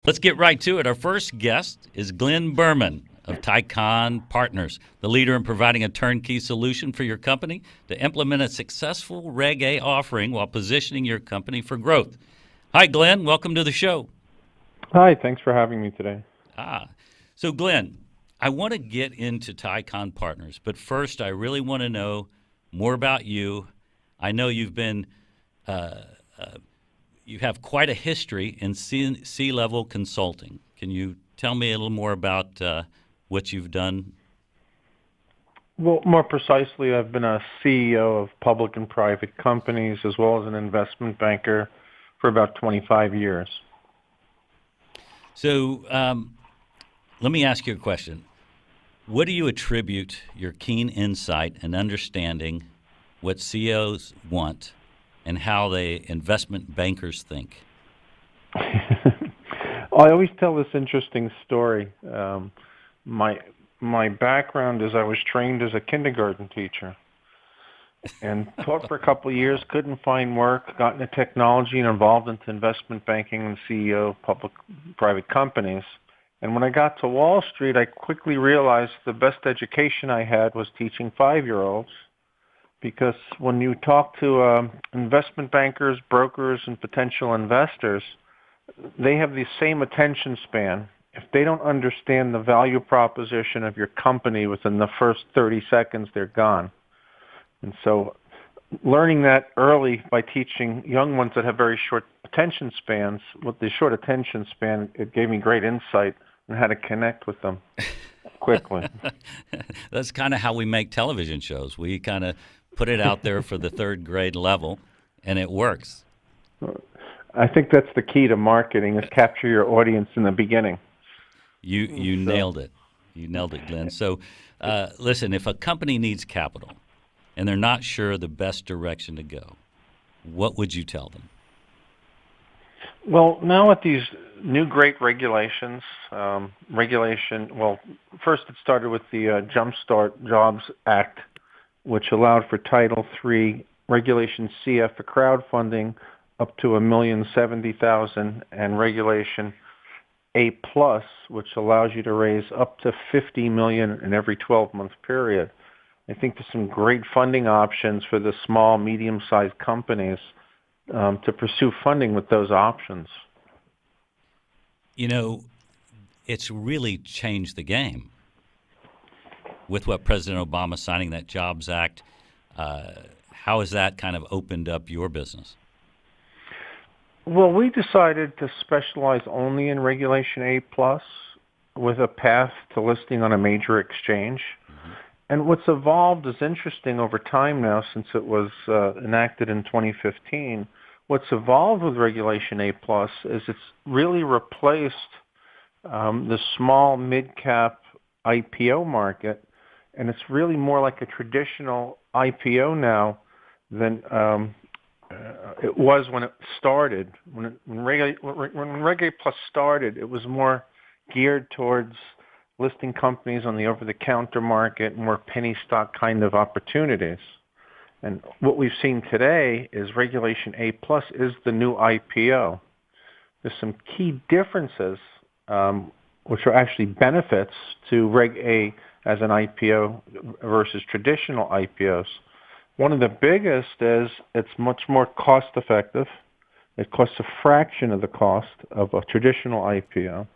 Let's get right to it. Our first guest is Glenn Bierman of Tycon Partners, the leader in providing a turnkey solution for your company to implement a successful Reg A offering while positioning your company for growth. Hi, Glenn. Welcome to the show. Hi, thanks for having me today. So Glenn, I want to get into Tycon Partners, but first I really want to know more about you. I know you have quite a history in C-level consulting. Can you tell me a little more about what you've done? Well, more precisely, I've been a CEO of public and private companies as well as an investment banker for about 25 years. So let me ask you a question. What do you attribute your keen insight and understanding what CEOs want and how the investment bankers think? I always tell this interesting story. My background is I was trained as a kindergarten teacher and taught for a couple of years, couldn't find work, got into technology and involved into investment banking and CEO of public private companies. And when I got to Wall Street, I quickly realized the best education I had was teaching 5-year-olds, because when you talk to investment bankers, brokers, and potential investors, they have the same attention span. If they don't understand the value proposition of your company within the first 30 seconds, they're gone. And so learning that early by teaching young ones that have very short attention spans, with the short attention span, it gave me great insight on how to connect with them quickly. That's kind of how we make television shows. We kind of put it out there for the third grade level, and it works. I think that's the key to marketing, is capture your audience in the beginning. You nailed it. You nailed it, Glenn. So listen, if a company needs capital and they're not sure the best direction to go, what would you tell them? Well, now with these new great regulations, well, first it started with the Jumpstart Jobs Act, which allowed for Title III Regulation CF for crowdfunding up to $1,070,000, and Regulation A+, which allows you to raise up to $50 million in every 12-month period. I think there's some great funding options for the small, medium-sized companies to pursue funding with those options. You know, it's really changed the game with what President Obama signing that Jobs Act. How has that kind of opened up your business? Well, we decided to specialize only in Regulation A+, with a path to listing on a major exchange. Mm-hmm. And what's evolved is interesting over time now, since it was enacted in 2015. What's evolved with Regulation A+ is it's really replaced the small mid-cap IPO market, and it's really more like a traditional IPO now than it was when it started. When Reg A+ started, it was more geared towards listing companies on the over-the-counter market, more penny stock kind of opportunities. And what we've seen today is Regulation A+ is the new IPO. There's some key differences, which are actually benefits to Reg A as an IPO versus traditional IPOs. One of the biggest is it's much more cost-effective. It costs a fraction of the cost of a traditional IPO,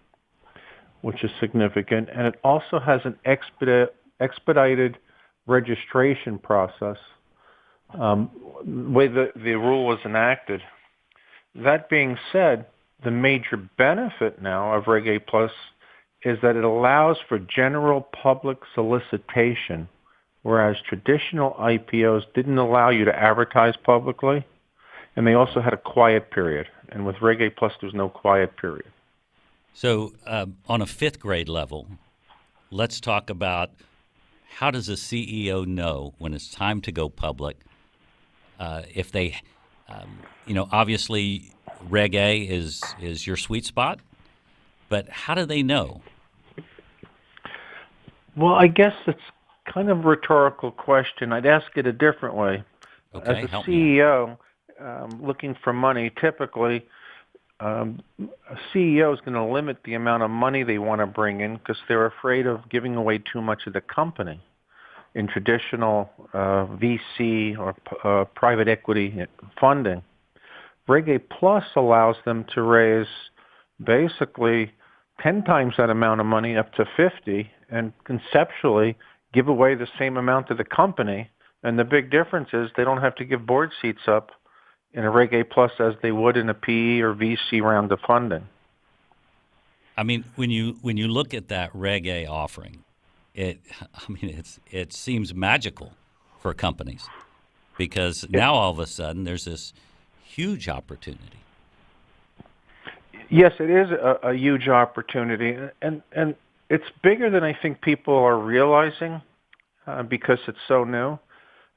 which is significant. And it also has an expedited registration process, the way the rule was enacted. That being said, the major benefit now of Reg A+ is that it allows for general public solicitation, whereas traditional IPOs didn't allow you to advertise publicly, and they also had a quiet period. And with Reg A+, there's no quiet period. So on a fifth grade level, let's talk about how does a CEO know when it's time to go public? If they, obviously Reg A is your sweet spot, but how do they know? Well, I guess it's kind of a rhetorical question. I'd ask it a different way. Okay, as a CEO looking for money, typically a CEO is going to limit the amount of money they want to bring in because they're afraid of giving away too much of the company in traditional VC or private equity funding. Reg A Plus allows them to raise basically 10 times that amount of money, up to 50, and conceptually give away the same amount to the company. And the big difference is they don't have to give board seats up in a Reg A Plus as they would in a PE or VC round of funding. I mean, when you look at that Reg A offering, it seems magical for companies because now all of a sudden there's this huge opportunity. Yes, it is a huge opportunity, and it's bigger than I think people are realizing because it's so new.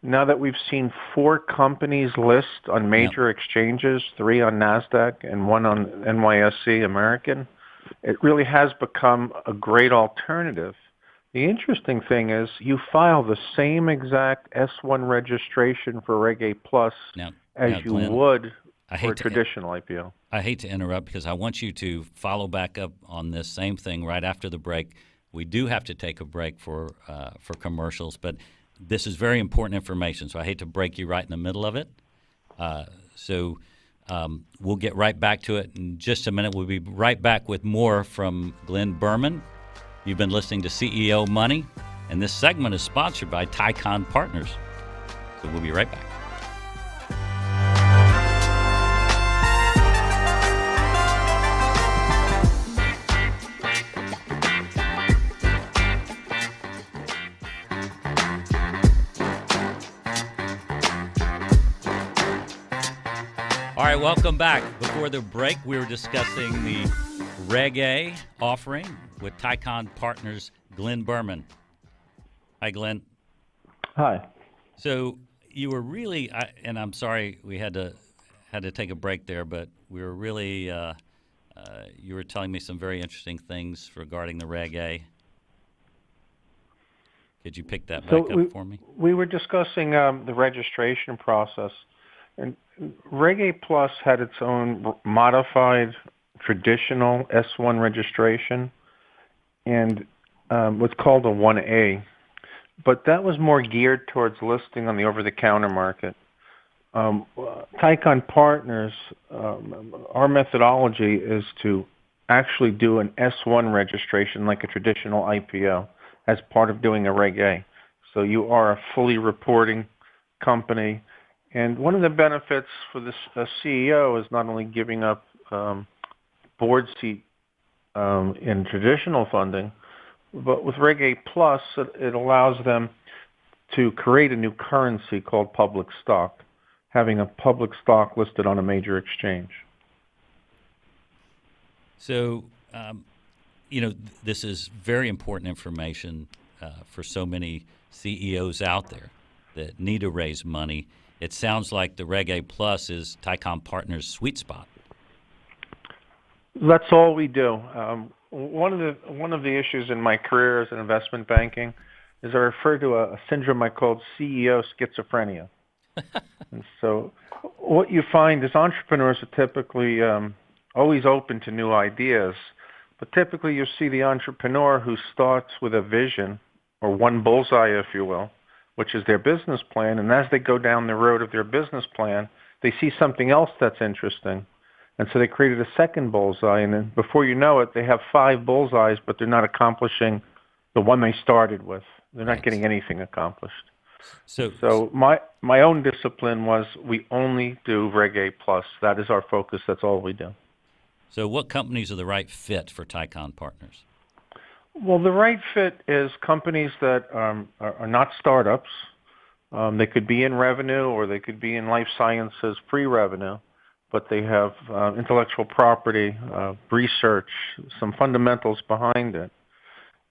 Now that we've seen 4 companies list on major exchanges, 3 on NASDAQ and 1 on NYSE American, it really has become a great alternative. The interesting thing is you file the same exact S1 registration for Reg A Plus as you Glenn, would for a traditional IPO. I hate to interrupt because I want you to follow back up on this same thing right after the break. We do have to take a break for commercials, but this is very important information, so I hate to break you right in the middle of it. So we'll get right back to it in just a minute. We'll be right back with more from Glenn Bierman. You've been listening to CEO Money, and this segment is sponsored by Tycon Partners. So we'll be right back. All right, welcome back. Before the break, we were discussing the Reg A offering with Tycon Partners, Glenn Bierman. Hi, Glenn. Hi. So you were really, and I'm sorry we had to take a break there, but we were really, you were telling me some very interesting things regarding the Reg A. Could you pick that back up for me? We were discussing the registration process. And Reg A Plus had its own modified traditional S1 registration and what's called a 1A. But that was more geared towards listing on the over-the-counter market. Tycon Partners, our methodology is to actually do an S1 registration like a traditional IPO as part of doing a Reg A. So you are a fully reporting company. And one of the benefits for this CEO is not only giving up board seat in traditional funding, but with Reg A Plus, it allows them to create a new currency called public stock, having a public stock listed on a major exchange. So, this is very important information for so many CEOs out there that need to raise money. It sounds like the Reg A Plus is Tycon Partners' sweet spot. That's all we do. One of the issues in my career as an investment banking is I refer to a syndrome I called CEO schizophrenia. And so what you find is entrepreneurs are typically always open to new ideas, but typically you see the entrepreneur who starts with a vision, or one bullseye, if you will, which is their business plan, and as they go down the road of their business plan, they see something else that's interesting. And so they created a second bullseye, and then before you know it, they have 5 bullseyes, but they're not accomplishing the one they started with. They're not getting anything accomplished. So my own discipline was we only do Reg A Plus. That is our focus. That's all we do. So what companies are the right fit for Tycon Partners? Well, the right fit is companies that are not startups. They could be in revenue or they could be in life sciences pre-revenue, but they have intellectual property, research, some fundamentals behind it.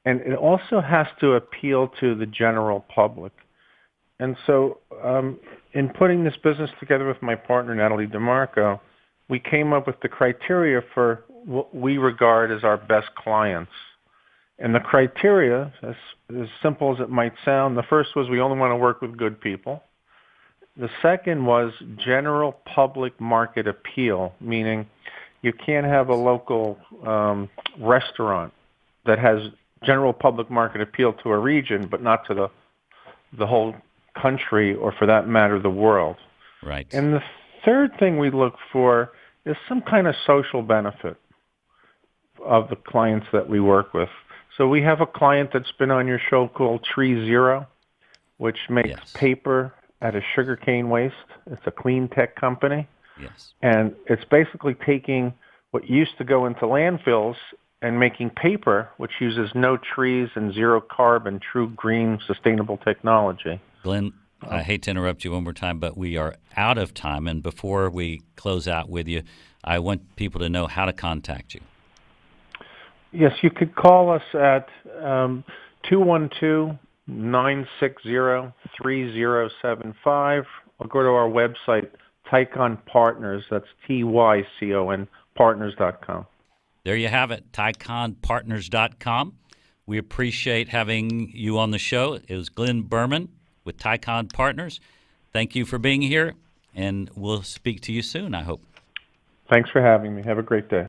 And it also has to appeal to the general public. And so in putting this business together with my partner, Natalie DeMarco, we came up with the criteria for what we regard as our best clients. And the criteria, as simple as it might sound, the first was we only want to work with good people. The second was general public market appeal, meaning You can't have a local restaurant that has general public market appeal to a region, but not to the whole country, or for that matter, the world. Right. And the third thing we look for is some kind of social benefit of the clients that we work with. So we have a client that's been on your show called Tree Zero, which makes Yes. paper out of sugarcane waste. It's a clean tech company. Yes. And it's basically taking what used to go into landfills and making paper, which uses no trees and zero carbon, true green, sustainable technology. Glenn, I hate to interrupt you one more time, but we are out of time. And before we close out with you, I want people to know how to contact you. Yes, you could call us at 212-960-3075, or go to our website, Tycon Partners. That's Tycon Partners.com. There you have it, TyconPartners.com. We appreciate having you on the show. It was Glenn Bierman with Tycon Partners. Thank you for being here, and we'll speak to you soon, I hope. Thanks for having me. Have a great day.